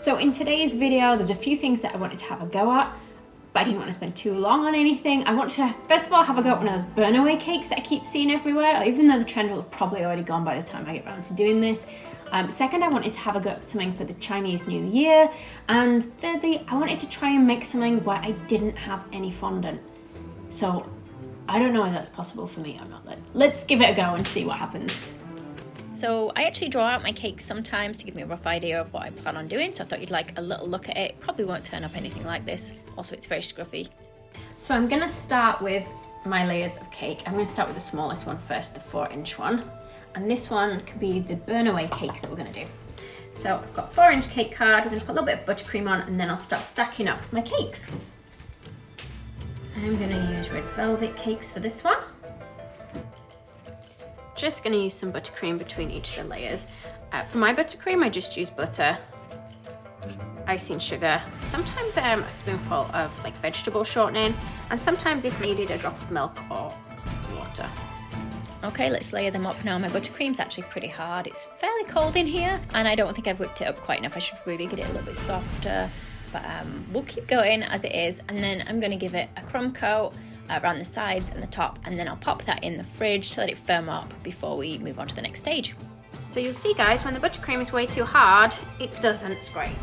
So in today's video, there's a few things that I wanted to have a go at, but I didn't want to spend too long on anything. I want to, first of all, have a go at one of those burn away cakes that I keep seeing everywhere, even though the trend will have probably already gone by the time I get around to doing this. Second, I wanted to have a go at something for the Chinese New Year. And thirdly, I wanted to try and make something where I didn't have any fondant. So I don't know if that's possible for me or not. Let's give it a go and see what happens. So I actually draw out my cakes sometimes to give me a rough idea of what I plan on doing. So I thought you'd like a little look at it. Probably won't turn up anything like this. Also, it's very scruffy. So I'm gonna start with my layers of cake. I'm gonna start with the smallest one first, the 4-inch one. And this one could be the burn away cake that we're gonna do. So I've got 4-inch cake card. We're gonna put a little bit of buttercream on and then I'll start stacking up my cakes. I'm gonna use red velvet cakes for this one. Just gonna use some buttercream between each of the layers. For my buttercream, I just use butter, icing sugar, sometimes a spoonful of like vegetable shortening, and sometimes if needed, a drop of milk or water. Okay, let's layer them up now. My buttercream's actually pretty hard. It's fairly cold in here, and I don't think I've whipped it up quite enough. I should really get it a little bit softer, but we'll keep going as it is, and then I'm gonna give it a crumb coat around the sides and the top, and then I'll pop that in the fridge to let it firm up before we move on to the next stage. So you'll see, guys, when the buttercream is way too hard, it doesn't scrape.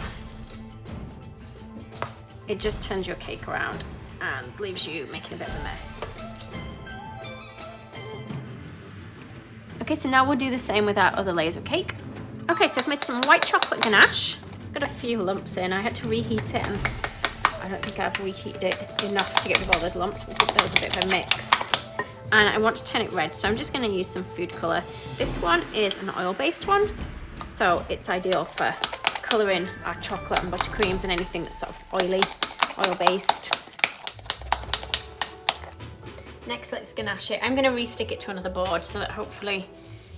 It just turns your cake around and leaves you making a bit of a mess. Okay, so now we'll do the same with our other layers of cake. Okay, so I've made some white chocolate ganache. It's got a few lumps in. I had to reheat it, and I don't think I've reheated it enough to get rid of all those lumps. We'll give those a bit of a mix. And I want to turn it red, so I'm just going to use some food colour. This one is an oil-based one, so it's ideal for colouring our chocolate and buttercreams and anything that's sort of oily, oil-based. Next, let's ganache it. I'm going to re-stick it to another board so that hopefully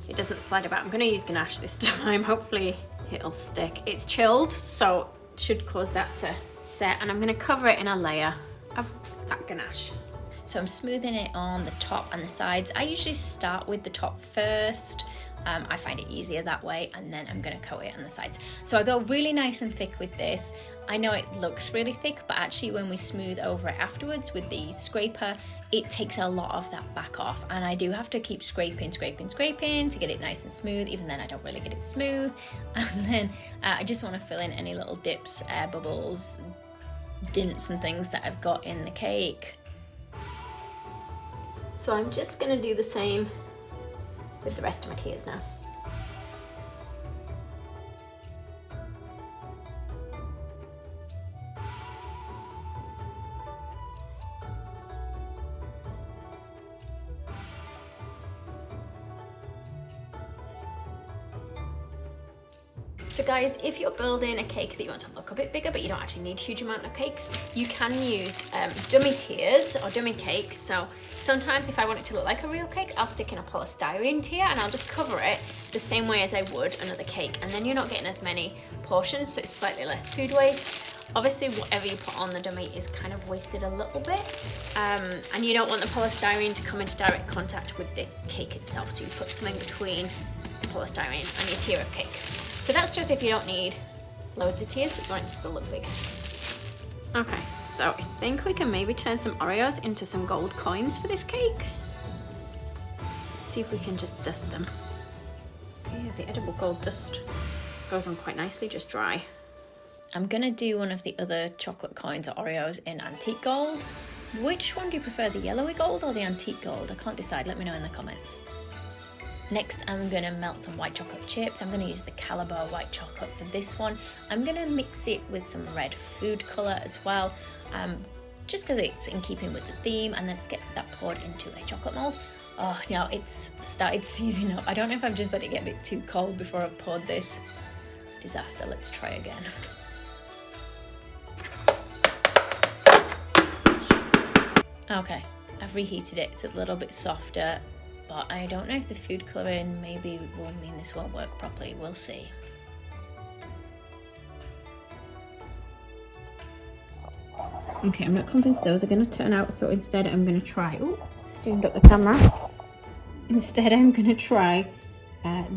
it doesn't slide about. I'm going to use ganache this time. Hopefully it'll stick. It's chilled, so it should cause that to set, and I'm going to cover it in a layer of that ganache. So I'm smoothing it on the top and the sides. I usually start with the top first. I find it easier that way, and then I'm going to coat it on the sides. So I go really nice and thick with this. I know it looks really thick, but actually when we smooth over it afterwards with the scraper, it takes a lot of that back off, and I do have to keep scraping to get it nice and smooth. Even then I don't really get it smooth, and then I just want to fill in any little dips, air bubbles, dents and things that I've got in the cake. So I'm just going to do the same with the rest of my tiers now. So guys, if you're building a cake that you want to look a bit bigger, but you don't actually need a huge amount of cakes, you can use dummy tiers or dummy cakes. So sometimes if I want it to look like a real cake, I'll stick in a polystyrene tier and I'll just cover it the same way as I would another cake. And then you're not getting as many portions, so it's slightly less food waste. Obviously, whatever you put on the dummy is kind of wasted a little bit. And you don't want the polystyrene to come into direct contact with the cake itself. So you put something between the polystyrene and your tier of cake. So that's just if you don't need loads of tiers, but you want it to still look big. Okay, so I think we can maybe turn some Oreos into some gold coins for this cake. Let's see if we can just dust them. Yeah, the edible gold dust goes on quite nicely, just dry. I'm gonna do one of the other chocolate coins or Oreos in antique gold. Which one do you prefer, the yellowy gold or the antique gold? I can't decide, let me know in the comments. Next, I'm gonna melt some white chocolate chips. I'm gonna use the Caliber white chocolate for this one. I'm gonna mix it with some red food color as well, just because it's in keeping with the theme, and let's get that poured into a chocolate mold. Oh, now it's started seizing up. I don't know if I've just let it get a bit too cold before I've poured this. Disaster, let's try again. Okay, I've reheated it. It's a little bit softer, but I don't know if the food colouring maybe will mean this won't work properly. We'll see. Okay, I'm not convinced those are going to turn out, so instead I'm going to try... Ooh, steamed up the camera. Instead I'm going to try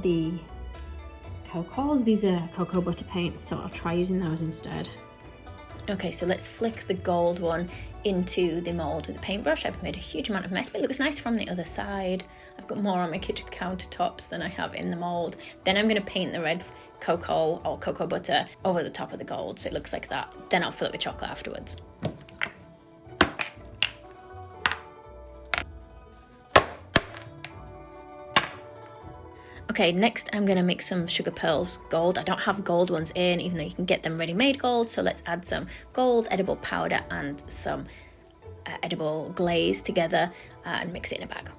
the cocoas. These are cocoa butter paints, so I'll try using those instead. Okay, so let's flick the gold one into the mould with a paintbrush. I've made a huge amount of mess, but it looks nice from the other side. I've got more on my kitchen countertops than I have in the mould. Then I'm going to paint the red cocoa or cocoa butter over the top of the gold, so it looks like that. Then I'll fill it with chocolate afterwards. Okay, next I'm going to make some sugar pearls gold. I don't have gold ones in, even though you can get them ready-made gold. So let's add some gold, edible powder and some edible glaze together and mix it in a bag.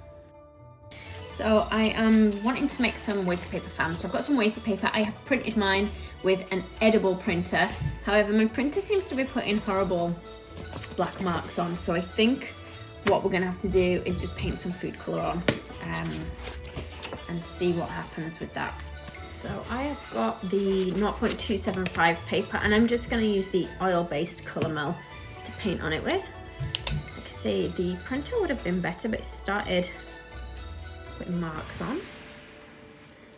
So I am wanting to make some wafer paper fans. So I've got some wafer paper. I have printed mine with an edible printer. However, my printer seems to be putting horrible black marks on. So I think what we're going to have to do is just paint some food colour on. And see what happens with that. So I have got the 0.275 paper and I'm just going to use the oil-based colour mill to paint on it with. Like I say, the printer would have been better, but it started putting marks on.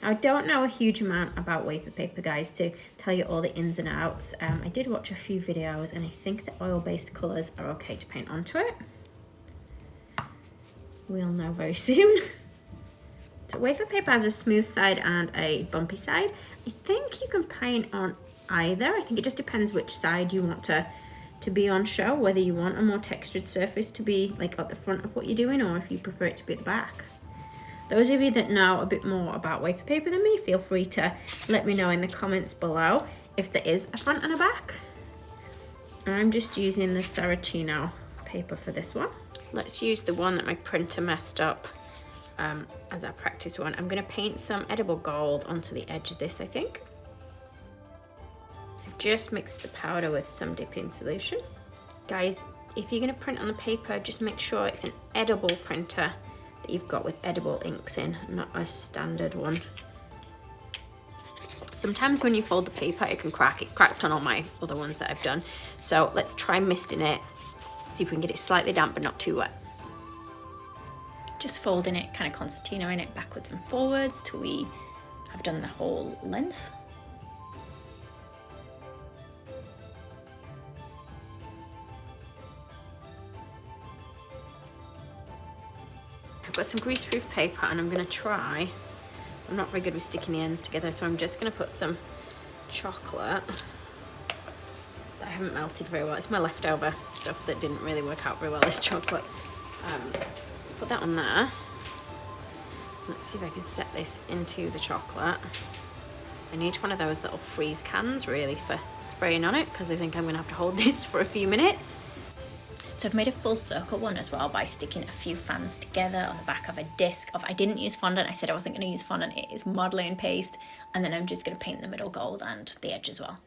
Now, I don't know a huge amount about wafer paper, guys, to tell you all the ins and outs. I did watch a few videos and I think the oil-based colours are okay to paint onto it. We'll know very soon. So wafer paper has a smooth side and a bumpy side. I think you can paint on either. I think it just depends which side you want to be on show, whether you want a more textured surface to be like at the front of what you're doing or if you prefer it to be at the back. Those of you that know a bit more about wafer paper than me, feel free to let me know in the comments below if there is a front and a back. I'm just using the Saracino paper for this one. Let's use the one that my printer messed up as our practice one. I'm going to paint some edible gold onto the edge of this, I think. I've just mixed the powder with some dipping solution. Guys, if you're going to print on the paper, just make sure it's an edible printer that you've got with edible inks in, not a standard one. Sometimes when you fold the paper, it can crack. It cracked on all my other ones that I've done. So let's try misting it, see if we can get it slightly damp but not too wet. Just folding it, kind of concertinaing it backwards and forwards till we have done the whole length. I've got some greaseproof paper and I'm going to try, I'm not very good with sticking the ends together, so I'm just going to put some chocolate that I haven't melted very well. It's my leftover stuff that didn't really work out very well, this chocolate. Put that on there. Let's see if I can set this into the chocolate. I need one of those little freeze cans really for spraying on it because I think I'm going to have to hold this for a few minutes. So I've made a full circle one as well by sticking a few fans together on the back of a disc of, I didn't use fondant, I said I wasn't going to use fondant, it is modelling paste, and then I'm just going to paint the middle gold and the edge as well.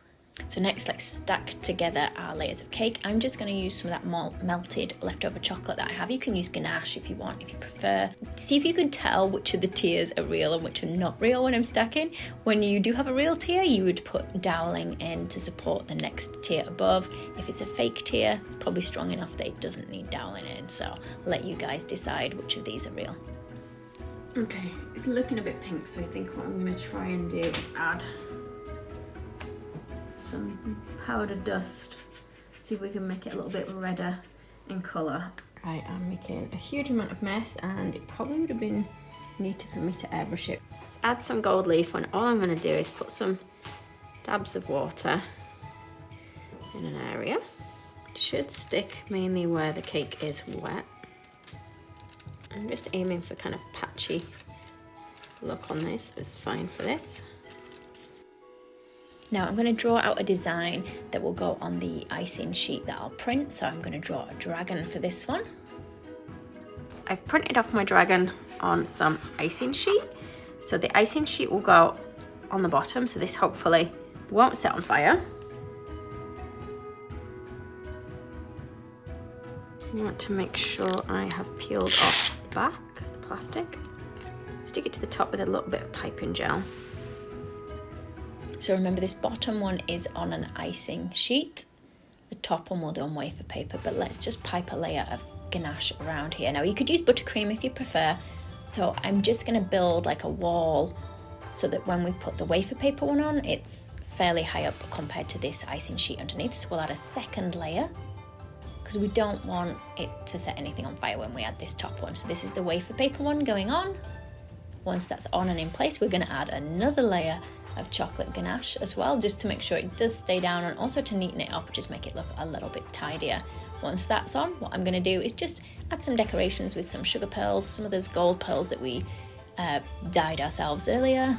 So next, let's stack together our layers of cake. I'm just going to use some of that melted leftover chocolate that I have. You can use ganache if you want, if you prefer. See if you can tell which of the tiers are real and which are not real when I'm stacking. When you do have a real tier, you would put doweling in to support the next tier above. If it's a fake tier, it's probably strong enough that it doesn't need doweling in. So I'll let you guys decide which of these are real. Okay, it's looking a bit pink, so I think what I'm going to try and do is add some powder dust, see if we can make it a little bit redder in colour. Right, I'm making a huge amount of mess and it probably would have been neater for me to airbrush it. Let's add some gold leaf and all I'm going to do is put some dabs of water in an area. It should stick mainly where the cake is wet. I'm just aiming for kind of patchy look on this, that's fine for this. Now I'm going to draw out a design that will go on the icing sheet that I'll print. So I'm going to draw a dragon for this one. I've printed off my dragon on some icing sheet. So the icing sheet will go on the bottom. So this hopefully won't set on fire. I want to make sure I have peeled off the back, the plastic. Stick it to the top with a little bit of piping gel. So remember, this bottom one is on an icing sheet. The top one will do on wafer paper, but let's just pipe a layer of ganache around here. Now you could use buttercream if you prefer. So I'm just going to build like a wall so that when we put the wafer paper one on, it's fairly high up compared to this icing sheet underneath. So we'll add a second layer because we don't want it to set anything on fire when we add this top one. So this is the wafer paper one going on. Once that's on and in place, we're going to add another layer of chocolate ganache as well, just to make sure it does stay down and also to neaten it up, just make it look a little bit tidier. Once that's on, what I'm going to do is just add some decorations with some sugar pearls, some of those gold pearls that we dyed ourselves earlier,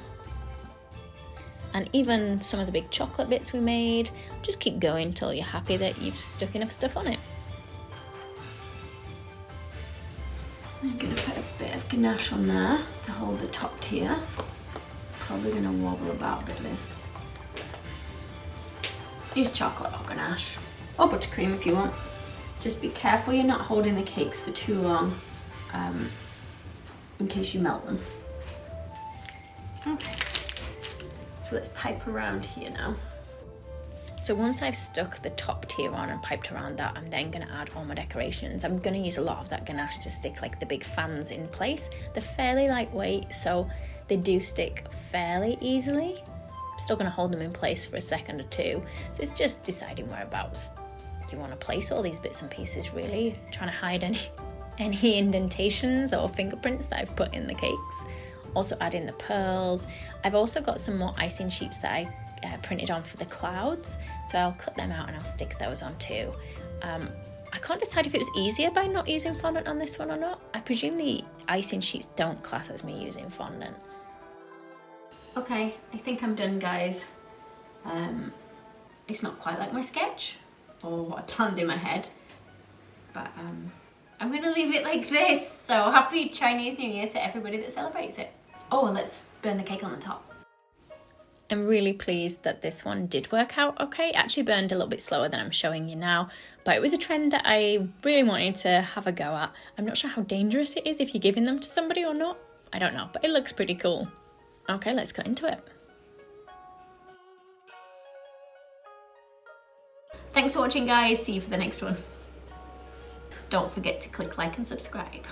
and even some of the big chocolate bits we made. Just keep going until you're happy that you've stuck enough stuff on it. I'm going to put a bit of ganache on there to hold the top tier. Probably going to wobble about a bit of this. Use chocolate or ganache, or buttercream if you want. Just be careful you're not holding the cakes for too long, in case you melt them. Okay, so let's pipe around here now. So once I've stuck the top tier on and piped around that, I'm then going to add all my decorations. I'm going to use a lot of that ganache to stick like the big fans in place. They're fairly lightweight, so they do stick fairly easily. I'm still going to hold them in place for a second or two. So it's just deciding whereabouts you want to place all these bits and pieces, really. Trying to hide any indentations or fingerprints that I've put in the cakes. Also add in the pearls. I've also got some more icing sheets that I printed on for the clouds, so I'll cut them out and I'll stick those on too. I can't decide if it was easier by not using fondant on this one or not. I presume the icing sheets don't class as me using fondant. Okay, I think I'm done, guys. It's not quite like my sketch or what I planned in my head, but I'm gonna leave it like this. So happy Chinese New Year to everybody that celebrates it. Oh, let's burn the cake on the top. I'm really pleased that this one did work out okay. It actually burned a little bit slower than I'm showing you now, but it was a trend that I really wanted to have a go at. I'm not sure how dangerous it is if you're giving them to somebody or not. I don't know, but it looks pretty cool. Okay, let's cut into it. Thanks for watching, guys. See you for the next one. Don't forget to click like and subscribe.